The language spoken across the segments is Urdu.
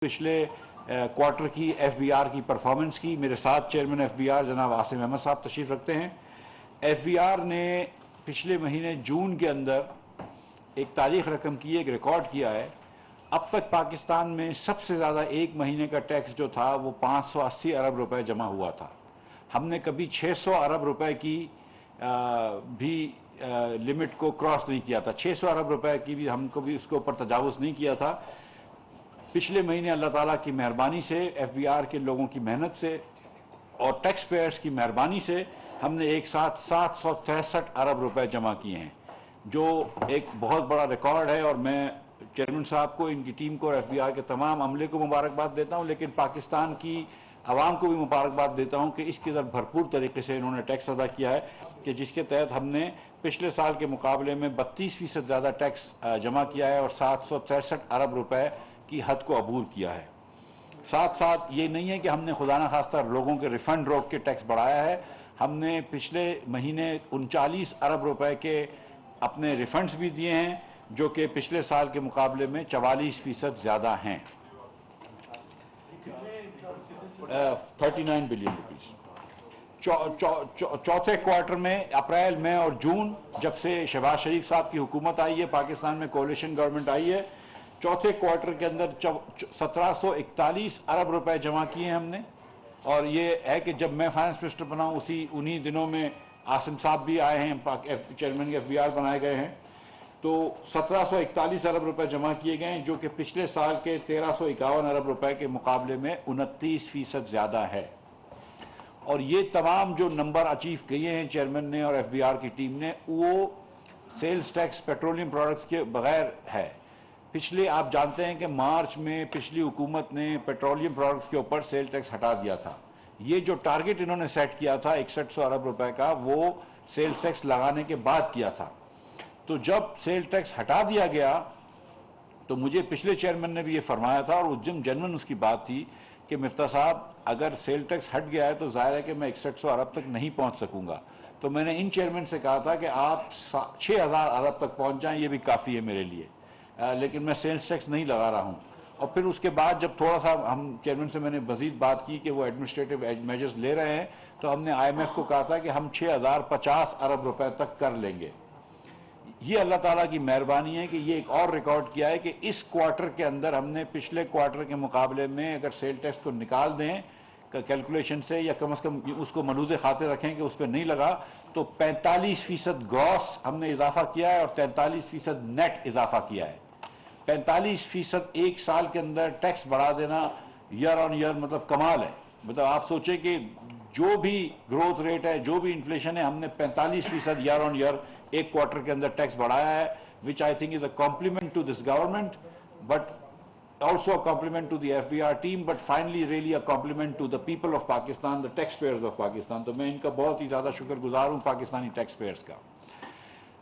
پچھلے کوارٹر کی ایف بی آر کی پرفارمنس کی. میرے ساتھ چیئرمین ایف بی آر جناب عاصم احمد صاحب تشریف رکھتے ہیں. ایف بی آر نے پچھلے مہینے جون کے اندر ایک تاریخ رقم کی، ایک ریکارڈ کیا ہے. اب تک پاکستان میں سب سے زیادہ ایک مہینے کا ٹیکس جو تھا وہ 580 ارب روپے جمع ہوا تھا. ہم نے کبھی 600 ارب روپے کی بھی لمٹ کو کراس نہیں کیا تھا. 600 ارب روپے کی بھی ہم کو بھی اس کے اوپر تجاوز نہیں کیا تھا. پچھلے مہینے اللہ تعالیٰ کی مہربانی سے، ایف بی آر کے لوگوں کی محنت سے اور ٹیکس پیئرز کی مہربانی سے ہم نے ایک ساتھ 763 ارب روپے جمع کیے ہیں، جو ایک بہت بڑا ریکارڈ ہے. اور میں چیئرمین صاحب کو، ان کی ٹیم کو اور ایف بی آر کے تمام عملے کو مبارکباد دیتا ہوں، لیکن پاکستان کی عوام کو بھی مبارکباد دیتا ہوں کہ اس کے اندر بھرپور طریقے سے انہوں نے ٹیکس ادا کیا ہے، کہ جس کے تحت ہم نے پچھلے سال کے مقابلے میں 32% زیادہ ٹیکس جمع کیا ہے اور 763 ارب روپے کی حد کو عبور کیا ہے. ساتھ ساتھ یہ نہیں ہے کہ ہم نے خدا نخواستہ لوگوں کے ریفنڈ روک کے ٹیکس بڑھایا ہے. ہم نے پچھلے مہینے 39 ارب روپے کے اپنے ریفنڈز بھی دیے ہیں، جو کہ پچھلے سال کے مقابلے میں 44% زیادہ ہیں. 39 بلین روپیز. چوتھے کوارٹر میں اپریل، مئی اور جون، جب سے شہباز شریف صاحب کی حکومت آئی ہے، پاکستان میں کولیشن گورنمنٹ آئی ہے، چوتھے کوارٹر کے اندر 1741 ارب روپے جمع کیے ہیں ہم نے. اور یہ ہے کہ جب میں فائنانس منسٹر بنا ہوں انہی دنوں میں عاصم صاحب بھی آئے ہیں، چیئرمین ایف بی آر بنائے گئے ہیں. تو 1741 ارب روپے جمع کیے گئے ہیں، جو کہ پچھلے سال کے 1351 ارب روپے کے مقابلے میں 29% زیادہ ہے. اور یہ تمام جو نمبر اچیو کیے ہیں چیئرمین نے اور ایف بی آر کی ٹیم نے، وہ سیلز ٹیکس پیٹرولیم پروڈکٹس کے بغیر ہے. پچھلے آپ جانتے ہیں کہ مارچ میں پچھلی حکومت نے پیٹرولیم پروڈکٹس کے اوپر سیل ٹیکس ہٹا دیا تھا. یہ جو ٹارگٹ انہوں نے سیٹ کیا تھا 6100 ارب روپے کا، وہ سیل ٹیکس لگانے کے بعد کیا تھا. تو جب سیل ٹیکس ہٹا دیا گیا تو مجھے پچھلے چیئرمین نے بھی یہ فرمایا تھا، اور جنرل اس کی بات تھی کہ مفتاح صاحب اگر سیل ٹیکس ہٹ گیا ہے تو ظاہر ہے کہ میں 6100 ارب تک نہیں پہنچ سکوں گا. تو میں نے ان چیئرمین سے کہا تھا کہ آپ 6000 ارب تک پہنچ جائیں، یہ بھی کافی ہے میرے لیے، لیکن میں سیلز ٹیکس نہیں لگا رہا ہوں. اور پھر اس کے بعد جب تھوڑا سا ہم چیئرمین سے میں نے مزید بات کی کہ وہ ایڈمنسٹریٹو میجرز لے رہے ہیں، تو ہم نے آئی ایم ایف کو کہا تھا کہ ہم 6050 ارب روپے تک کر لیں گے. یہ اللہ تعالیٰ کی مہربانی ہے کہ یہ ایک اور ریکارڈ کیا ہے کہ اس کوارٹر کے اندر ہم نے پچھلے کوارٹر کے مقابلے میں اگر سیل ٹیکس کو نکال دیں کیلکولیشن سے، یا کم از کم اس کو ملحوظ خاطر رکھیں کہ اس پہ نہیں لگا، تو 45% گراس ہم نے اضافہ کیا ہے اور 43% نیٹ اضافہ کیا ہے. 45% ایک سال کے اندر ٹیکس بڑھا دینا ایئر آن ایئر مطلب کمال ہے. مطلب آپ سوچیں کہ جو بھی گروتھ ریٹ ہے، جو بھی انفلیشن ہے، ہم نے 45% ایئر آن ایئر ایک کوارٹر کے اندر ٹیکس بڑھایا ہے، which I think is a compliment to this government, but also a compliment to the FBR team, but finally really a compliment to the people of Pakistan, the taxpayers of Pakistan. تو میں ان کا بہت ہی زیادہ شکر گزار ہوں پاکستانی ٹیکس پیئرز کا.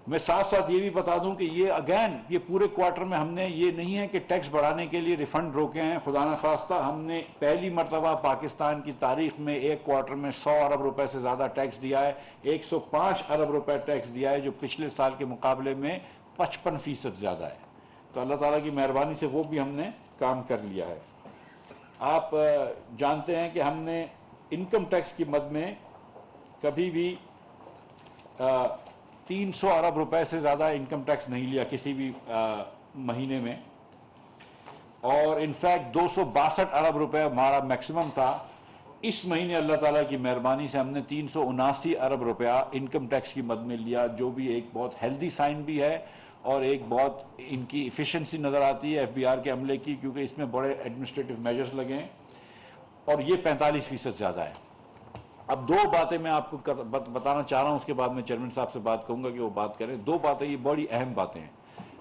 میں ساتھ ساتھ یہ بھی بتا دوں کہ یہ اگین یہ پورے کوارٹر میں ہم نے یہ نہیں ہے کہ ٹیکس بڑھانے کے لیے ریفنڈ روکے ہیں. خدا نخواستہ ہم نے پہلی مرتبہ پاکستان کی تاریخ میں ایک کوارٹر میں 100 ارب روپے سے زیادہ ٹیکس دیا ہے. 105 ارب روپے ٹیکس دیا ہے، جو پچھلے سال کے مقابلے میں 55% زیادہ ہے. تو اللہ تعالیٰ کی مہربانی سے وہ بھی ہم نے کام کر لیا ہے. آپ جانتے ہیں کہ ہم نے انکم ٹیکس کی مد میں کبھی بھی 300 ارب روپے سے زیادہ انکم ٹیکس نہیں لیا کسی بھی مہینے میں، اور انفیکٹ 262 ارب روپے ہمارا میکسیمم تھا. اس مہینے اللہ تعالیٰ کی مہربانی سے ہم نے 379 ارب روپیہ انکم ٹیکس کی مد میں لیا، جو بھی ایک بہت ہیلدی سائن بھی ہے اور ایک بہت ان کی ایفیشنسی نظر آتی ہے ایف بی آر کے عملے کی، کیونکہ اس میں بڑے ایڈمنسٹریٹو میجرز لگے ہیں، اور یہ 45% زیادہ ہے. اب دو باتیں میں آپ کو بتانا چاہ رہا ہوں، اس کے بعد میں چیئرمین صاحب سے بات کہوں گا کہ وہ بات کریں. دو باتیں یہ بڑی اہم باتیں ہیں.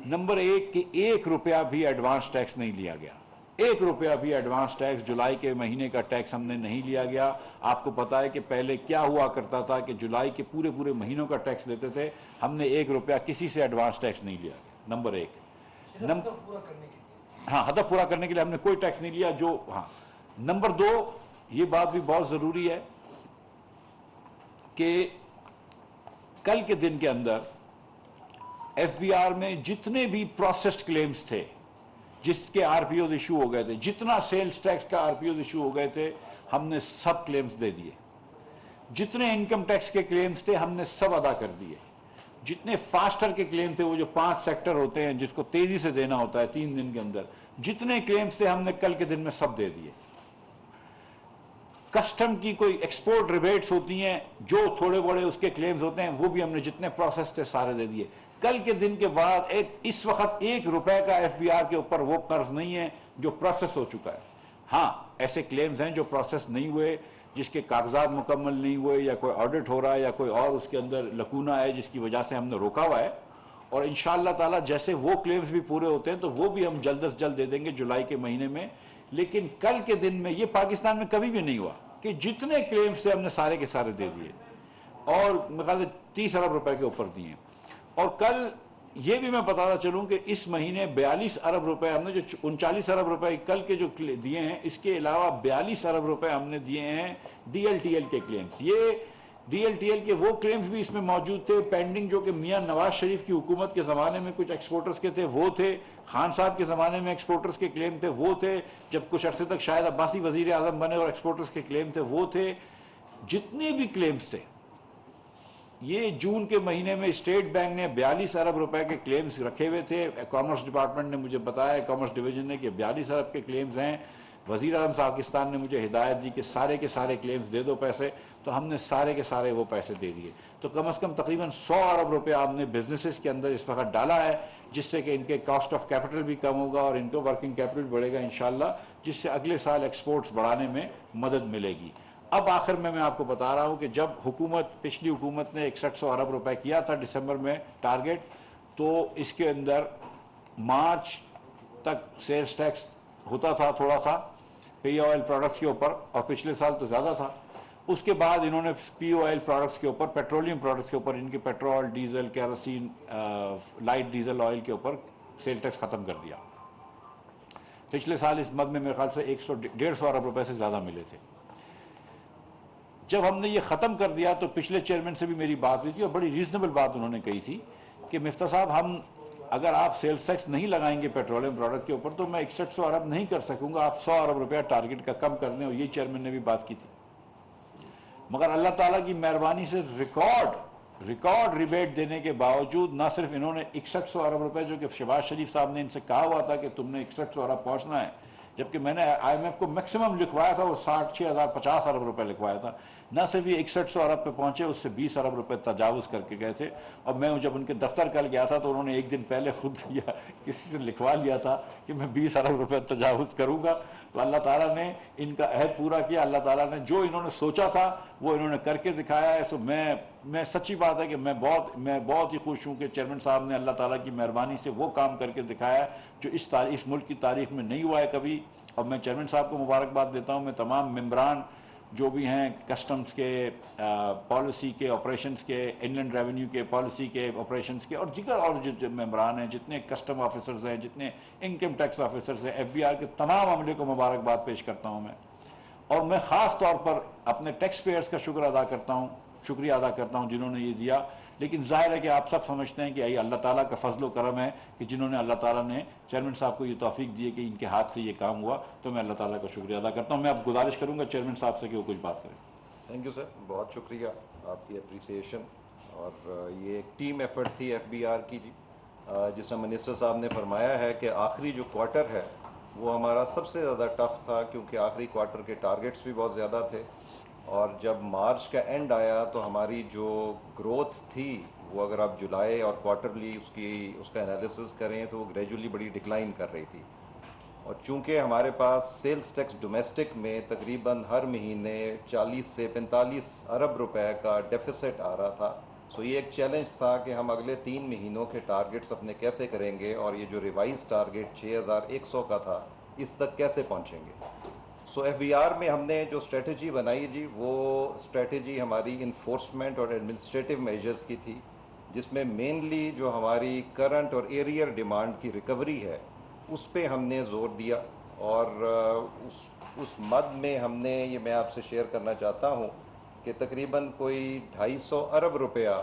نمبر ایک کہ 1 روپیہ بھی ایڈوانس ٹیکس نہیں لیا گیا. 1 روپیہ بھی ایڈوانس ٹیکس جولائی کے مہینے کا ٹیکس ہم نے نہیں لیا گیا. آپ کو پتا ہے کہ پہلے کیا ہوا کرتا تھا کہ جولائی کے پورے مہینوں کا ٹیکس لیتے تھے. ہم نے 1 روپیہ کسی سے ایڈوانس ٹیکس نہیں لیا گیا. نمبر ایک. ہاں، ہدف پورا کرنے کے لیے ہم نے کوئی ٹیکس نہیں لیا. نمبر دو، یہ بات بھی بہت ضروری ہے کہ کل کے دن کے اندر ایف بی آر میں جتنے بھی پروسیسڈ کلیمز تھے، جس کے آر پی اوز ایشو ہو گئے تھے، جتنا سیلز ٹیکس کا آر پی اوز ایشو ہو گئے تھے ہم نے سب کلیمز دے دیے، جتنے انکم ٹیکس کے کلیمز تھے ہم نے سب ادا کر دیے، جتنے فاسٹر کے کلیم تھے، وہ جو 5 سیکٹر ہوتے ہیں جس کو تیزی سے دینا ہوتا ہے 3 دن کے اندر، جتنے کلیمز تھے ہم نے کل کے دن میں سب دے دیے۔ کسٹم کی کوئی ایکسپورٹ ریبیٹس ہوتی ہیں، جو تھوڑے بڑے اس کے کلیمز ہوتے ہیں، وہ بھی ہم نے جتنے پروسیس تھے سارے دے دیے۔ کل کے دن کے بعد اس وقت 1 روپے کا ایف بی آر کے اوپر وہ قرض نہیں ہے جو پروسیس ہو چکا ہے۔ ہاں ایسے کلیمز ہیں جو پروسیس نہیں ہوئے، جس کے کاغذات مکمل نہیں ہوئے، یا کوئی آڈٹ ہو رہا ہے، یا کوئی اور اس کے اندر لکونہ ہے جس کی وجہ سے ہم نے روکا ہوا ہے، اور انشاءاللہ تعالی جیسے وہ کلیمز بھی پورے ہوتے ہیں تو وہ بھی ہم جلد از جلد دے دیں گے جولائی کے مہینے میں۔ لیکن کل کے دن میں یہ پاکستان میں کبھی بھی نہیں ہوا کہ جتنے کلیمز تھے ہم نے سارے کے سارے دے دیے، اور میرے خیال سے 30 ارب روپے کے اوپر دیے۔ اور کل یہ بھی میں بتاتا چلوں کہ اس مہینے 42 ارب روپے ہم نے، جو 39 ارب روپے کل کے جو دیے ہیں، اس کے علاوہ 42 ارب روپے ہم نے دیے ہیں ڈی ایل ٹی ایل کے کلیمز۔ یہ ڈی ایل ٹی ایل کے وہ کلیمز بھی اس میں موجود تھے پینڈنگ، جو کہ میاں نواز شریف کی حکومت کے زمانے میں کچھ ایکسپورٹرز کے تھے وہ تھے، خان صاحب کے زمانے میں ایکسپورٹرز کے کلیم تھے وہ تھے، جب کچھ عرصے تک شاید عباسی وزیر اعظم بنے اور ایکسپورٹرز کے کلیم تھے وہ تھے۔ جتنے بھی کلیمز تھے، یہ جون کے مہینے میں اسٹیٹ بینک نے 42 ارب روپے کے کلیمز رکھے ہوئے تھے۔ کامرس ڈپارٹمنٹ نے مجھے بتایا، کامرس ڈویژن نے، کہ 42 ارب کے کلیمز ہیں۔ وزیر اعظم پاکستان نے مجھے ہدایت دی کہ سارے کے سارے کلیمز دے دو پیسے، تو ہم نے سارے کے سارے وہ پیسے دے دیے۔ تو کم از کم تقریباً 100 ارب روپے آپ نے بزنسز کے اندر اس وقت ڈالا ہے، جس سے کہ ان کے کاسٹ آف کیپٹل بھی کم ہوگا اور ان کو ورکنگ کیپٹل بڑھے گا انشاءاللہ، جس سے اگلے سال ایکسپورٹس بڑھانے میں مدد ملے گی۔ اب آخر میں آپ کو بتا رہا ہوں کہ جب پچھلی حکومت نے 6100 ارب روپے کیا تھا دسمبر میں ٹارگٹ، تو اس کے اندر مارچ تک سیلز ٹیکس ہوتا تھا تھوڑا سا پی او ایل پروڈکٹس کے اوپر، اور پچھلے سال تو زیادہ تھا۔ اس کے بعد انہوں نے پی او ایل پروڈکٹس کے اوپر، پیٹرولیم پروڈکٹس کے اوپر، ان کے petrol, diesel, kerosene, light diesel oil کے اوپر سیل ٹیکس ختم کر دیا۔ پچھلے سال اس مد میں میرے خیال سے 150 ارب روپے سے زیادہ ملے تھے۔ جب ہم نے یہ ختم کر دیا تو پچھلے چیئرمین سے بھی میری بات ہوئی تھی، اور بڑی ریزنیبل بات انہوں نے کہی تھی کہ مفتاح صاحب، ہم اگر آپ سیلز ٹیکس نہیں لگائیں گے پیٹرولیم پروڈکٹ کے اوپر تو میں 6100 ارب نہیں کر سکوں گا، آپ 100 ارب روپیہ ٹارگٹ کا کم کر دیں، اور یہ چیئرمین نے بھی بات کی تھی۔ مگر اللہ تعالیٰ کی مہربانی سے ریکارڈ ریبیٹ دینے کے باوجود نہ صرف انہوں نے 6100 ارب روپے، جو کہ شہباز شریف صاحب نے ان سے کہا ہوا تھا کہ تم نے 6100 ارب پہنچنا ہے، جبکہ میں نے آئی ایم ایف کو میکسیمم لکھوایا تھا، وہ 66,050 ارب روپے لکھوایا تھا، نہ صرف یہ 6100 ارب پہ پہنچے، اس سے 20 ارب روپے تجاوز کر کے گئے تھے۔ اور میں جب ان کے دفتر کل گیا تھا تو انہوں نے ایک دن پہلے خود کسی سے لکھوا لیا تھا کہ میں 20 ارب روپے تجاوز کروں گا۔ تو اللہ تعالیٰ نے ان کا عہد پورا کیا، اللہ تعالیٰ نے جو انہوں نے سوچا تھا وہ انہوں نے کر کے دکھایا ہے۔ سو میں سچی بات ہے کہ میں بہت ہی خوش ہوں کہ چیئرمین صاحب نے اللہ تعالیٰ کی مہربانی سے وہ کام کر کے دکھایا ہے جو اس ملک کی تاریخ میں نہیں ہوا ہے کبھی۔ اور میں چیئرمین صاحب کو مبارکباد دیتا ہوں، میں تمام ممبران جو بھی ہیں، کسٹمز کے، پالیسی کے، آپریشنز کے، انلینڈ ریونیو کے، پالیسی کے، آپریشنز کے، اور دیگر اور جو ممبران ہیں، جتنے کسٹم آفیسرز ہیں، جتنے انکم ٹیکس آفیسرز ہیں، ایف بی آر کے تمام عملے کو مبارکباد پیش کرتا ہوں میں۔ اور میں خاص طور پر اپنے ٹیکس پیئرز کا شکریہ ادا کرتا ہوں جنہوں نے یہ دیا۔ لیکن ظاہر ہے کہ آپ سب سمجھتے ہیں کہ یہ اللہ تعالیٰ کا فضل و کرم ہے کہ جنہوں نے اللہ تعالیٰ نے چیئرمین صاحب کو یہ توفیق دی ہے کہ ان کے ہاتھ سے یہ کام ہوا، تو میں اللہ تعالیٰ کا شکریہ ادا کرتا ہوں۔ میں اب گزارش کروں گا چیئرمین صاحب سے کہ وہ کچھ بات کریں۔ تھینک یو سر، بہت شکریہ آپ کی اپریسیشن، اور یہ ایک ٹیم ایفرٹ تھی ایف بی آر کی جی، جس میں منسٹر صاحب نے فرمایا ہے کہ آخری جو کوارٹر ہے وہ ہمارا سب سے زیادہ ٹف تھا، کیونکہ آخری کوارٹر کے ٹارگٹس بھی بہت زیادہ تھے، اور جب مارچ کا اینڈ آیا تو ہماری جو گروتھ تھی وہ اگر آپ جولائی اور کوارٹرلی اس کا انالیسس کریں تو وہ گریجولی بڑی ڈکلائن کر رہی تھی۔ اور چونکہ ہمارے پاس سیلز ٹیکس ڈومیسٹک میں تقریباً ہر مہینے 40 سے 45 ارب روپے کا ڈیفیسٹ آ رہا تھا، سو یہ ایک چیلنج تھا کہ ہم اگلے 3 مہینوں کے ٹارگٹس اپنے کیسے کریں گے، اور یہ جو ریوائز ٹارگٹ 6100 کا تھا اس تک کیسے پہنچیں گے۔ سو ایف بی آر میں ہم نے جو اسٹریٹجی بنائی جی، وہ اسٹریٹجی ہماری انفورسمنٹ اور ایڈمنسٹریٹو میجرز کی تھی، جس میں مینلی جو ہماری کرنٹ اور ایریئر ڈیمانڈ کی ریکوری ہے اس پہ ہم نے زور دیا، اور اس مد میں ہم نے، یہ میں آپ سے شیئر کرنا چاہتا ہوں کہ تقریباً کوئی 250 ارب روپیہ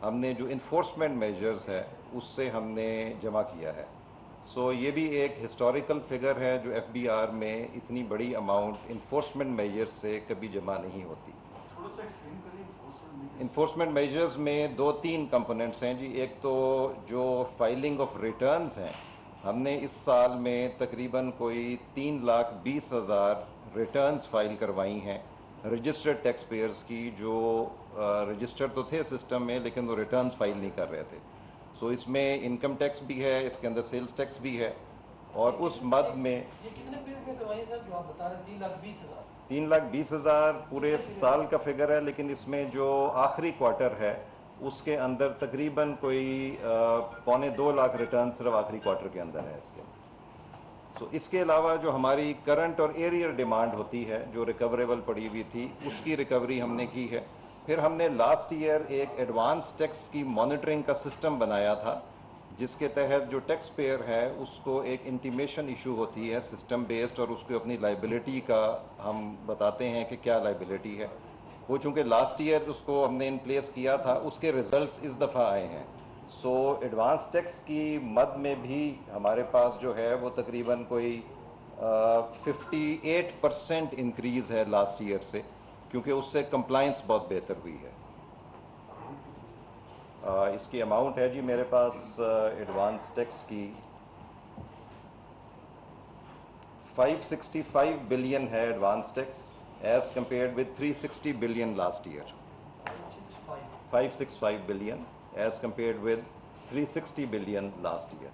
ہم نے جو انفورسمنٹ میجرز ہیں اس سے ہم نے جمع کیا ہے۔ سو یہ بھی ایک ہسٹوریکل فگر ہے جو ایف بی آر میں اتنی بڑی اماؤنٹ انفورسمنٹ میجرز سے کبھی جمع نہیں ہوتی. انفورسمنٹ میجرز میں 2-3 کمپوننٹس ہیں جی. ایک تو جو فائلنگ آف ریٹرنز ہیں، ہم نے اس سال میں تقریباً کوئی 3,20,000 ریٹرنز فائل کروائی ہیں رجسٹرڈ ٹیکس پیئرز کی، جو رجسٹرڈ تو تھے سسٹم میں لیکن وہ ریٹرنز فائل نہیں کر رہے تھے. سو اس میں انکم ٹیکس بھی ہے، اس کے اندر سیلز ٹیکس بھی ہے. اور اس مد میں یہ کتنے پیریڈ میں کروائی صاحب جو آپ بتا رہے ہیں 3,20,000؟ 3,20,000 پورے سال کا فگر ہے، لیکن اس میں جو آخری کوارٹر ہے اس کے اندر تقریباً کوئی 1.25 لاکھ ریٹرن صرف آخری کوارٹر کے اندر ہے اس کے. سو اس کے علاوہ جو ہماری کرنٹ اور ایریئر ڈیمانڈ ہوتی ہے جو ریکوریبل پڑی ہوئی تھی، اس کی ریکوری ہم نے کی ہے. پھر ہم نے لاسٹ ایئر ایک ایڈوانس ٹیکس کی مانیٹرنگ کا سسٹم بنایا تھا، جس کے تحت جو ٹیکس پیئر ہے اس کو ایک انٹیمیشن ایشو ہوتی ہے سسٹم بیسڈ، اور اس کو اپنی لائبلٹی کا ہم بتاتے ہیں کہ کیا لائبلٹی ہے. وہ چونکہ لاسٹ ایئر اس کو ہم نے ان پلیس کیا تھا، اس کے ریزلٹس اس دفعہ آئے ہیں. سو ایڈوانس ٹیکس کی مد میں بھی ہمارے پاس جو ہے وہ تقریباً کوئی 58% انکریز ہے لاسٹ ایئر سے، کیونکہ اس سے کمپلائنس بہت بہتر ہوئی ہے. اس کی اماؤنٹ ہے جی میرے پاس ایڈوانس ٹیکس کی 565 بلین ہے advance tax as compared with 360 billion last year. 565 billion as compared with 360 billion last year.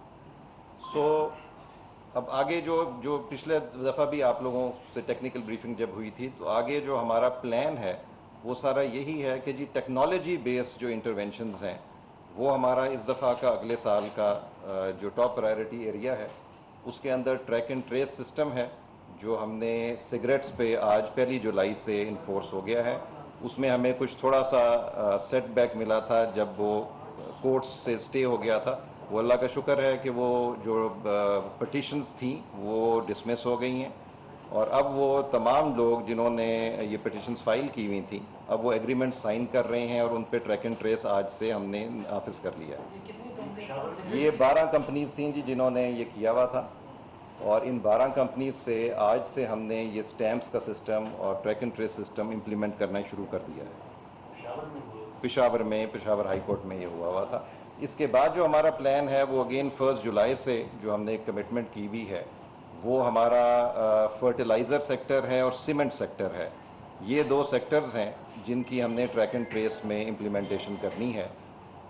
So اب آگے جو پچھلے دفعہ بھی آپ لوگوں سے ٹیکنیکل بریفنگ جب ہوئی تھی، تو آگے جو ہمارا پلان ہے وہ سارا یہی ہے کہ جی ٹیکنالوجی بیس جو انٹرونشنز ہیں وہ ہمارا اس دفعہ کا اگلے سال کا جو ٹاپ پرائرٹی ایریا ہے. اس کے اندر ٹریک اینڈ ٹریس سسٹم ہے جو ہم نے سگریٹس پہ آج 1 جولائی سے انفورس ہو گیا ہے. اس میں ہمیں کچھ تھوڑا سا سیٹ بیک ملا تھا جب وہ کورٹس سے اسٹے ہو گیا تھا. وہ اللہ کا شکر ہے کہ وہ جو پٹیشنز تھیں وہ ڈسمس ہو گئی ہیں، اور اب وہ تمام لوگ جنہوں نے یہ پٹیشنز فائل کی ہوئی تھیں اب وہ ایگریمنٹ سائن کر رہے ہیں، اور ان پہ ٹریک اینڈ ٹریس آج سے ہم نے نافذ کر لیا ہے. یہ کتنی کمپنیز؟ یہ 12 کمپنیز تھیں جی جنہوں نے یہ کیا ہوا تھا، اور ان 12 کمپنیز سے آج سے ہم نے یہ سٹیمپس کا سسٹم اور track and trace system implement کرنا شروع کر دیا ہے. پشاور ہائی کورٹ میں یہ ہوا تھا. اس کے بعد جو ہمارا پلان ہے وہ اگین 1 جولائی سے جو ہم نے ایک کمٹمنٹ کی ہوئی ہے وہ ہمارا فرٹیلائزر سیکٹر ہے اور سیمنٹ سیکٹر ہے. یہ 2 سیکٹرز ہیں جن کی ہم نے ٹریک اینڈ ٹریس میں امپلیمنٹیشن کرنی ہے.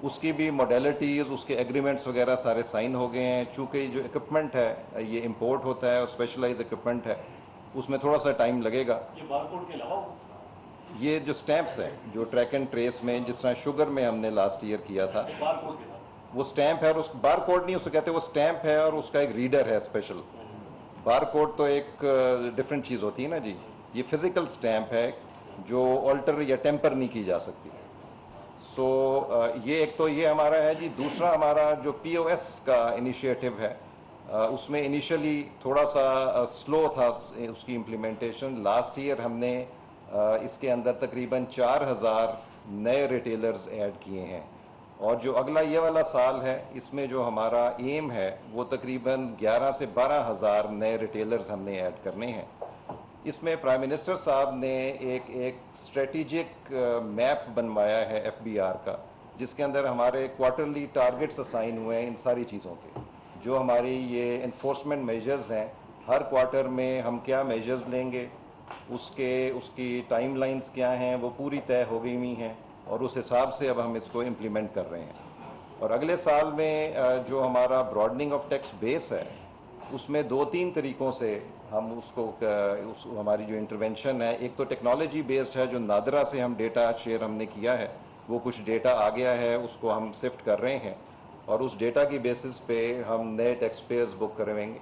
اس کی بھی موڈیلٹیز، اس کے ایگریمنٹس وغیرہ سارے سائن ہو گئے ہیں. چونکہ جو اکوپمنٹ ہے یہ امپورٹ ہوتا ہے اور اسپیشلائز اکوپمنٹ ہے، اس میں تھوڑا سا ٹائم لگے گا. یہ بار کوڈ کے علاوہ یہ جو سٹیمپس ہیں جو ٹریک اینڈ ٹریس میں جس طرح شوگر میں ہم نے لاسٹ ایئر کیا تھا، بار کوڈ کے ساتھ وہ سٹیمپ ہے، اور اس بار کوڈ نہیں اس کو کہتے، وہ سٹیمپ ہے اور اس کا ایک ریڈر ہے اسپیشل. بار کوڈ تو ایک ڈفرینٹ چیز ہوتی ہے نا جی. یہ فزیکل سٹیمپ ہے جو آلٹر یا ٹیمپر نہیں کی جا سکتی. سو یہ ایک تو یہ ہمارا ہے جی. دوسرا ہمارا جو پی او ایس کا انیشیٹو ہے اس میں انیشلی تھوڑا سا سلو تھا اس کی امپلیمنٹیشن. لاسٹ ایئر ہم نے اس کے اندر تقریباً 4,000 نئے ریٹیلرز ایڈ کیے ہیں، اور جو اگلا یہ والا سال ہے اس میں جو ہمارا ایم ہے وہ تقریباً 11 سے 12,000 نئے ریٹیلرز ہم نے ایڈ کرنے ہیں. اس میں پرائم منسٹر صاحب نے ایک اسٹریٹجک میپ بنوایا ہے ایف بی آر کا، جس کے اندر ہمارے کوارٹرلی ٹارگٹس اسائن ہوئے ہیں ان ساری چیزوں کے. جو ہماری یہ انفورسمنٹ میجرز ہیں، ہر کوارٹر میں ہم کیا میجرز لیں گے، اس کی ٹائم لائنز کیا ہیں، وہ پوری طے ہو گئی ہوئی ہیں، اور اس حساب سے اب ہم اس کو امپلیمنٹ کر رہے ہیں. اور اگلے سال میں جو ہمارا براڈننگ آف ٹیکس بیس ہے اس میں 2-3 طریقوں سے ہم اس کو ہماری جو انٹرونشن ہے، ایک تو ٹیکنالوجی بیسڈ ہے جو نادرا سے ہم ڈیٹا شیئر ہم نے کیا ہے، وہ کچھ ڈیٹا آ گیا ہے اس کو ہم سفٹ کر رہے ہیں، اور اس ڈیٹا کی بیسس پہ ہم نئے ٹیکس پیئرز بک کرویں گے.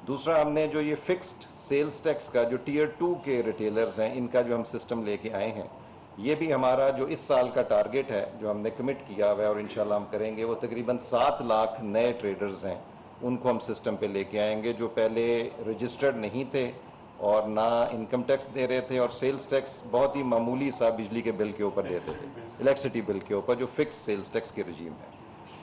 دوسرا ہم نے جو یہ فکسڈ سیلز ٹیکس کا جو ٹیئر 2 کے ریٹیلرز ہیں ان کا جو ہم سسٹم لے کے آئے ہیں، یہ بھی ہمارا جو اس سال کا ٹارگٹ ہے جو ہم نے کمٹ کیا ہوا ہے اور انشاءاللہ ہم کریں گے، وہ تقریباً 7 لاکھ نئے ٹریڈرز ہیں. ان کو ہم سسٹم پہ لے کے آئیں گے جو پہلے رجسٹرڈ نہیں تھے اور نہ انکم ٹیکس دے رہے تھے، اور سیلز ٹیکس بہت ہی معمولی سا بجلی کے بل کے اوپر دیتے تھے، الیکٹریسٹی بل کے اوپر، جو فکس سیلز ٹیکس کے رجیم ہے.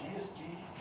GST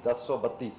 1032।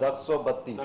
1032।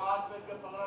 5:15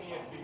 MEFP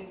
1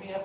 MEF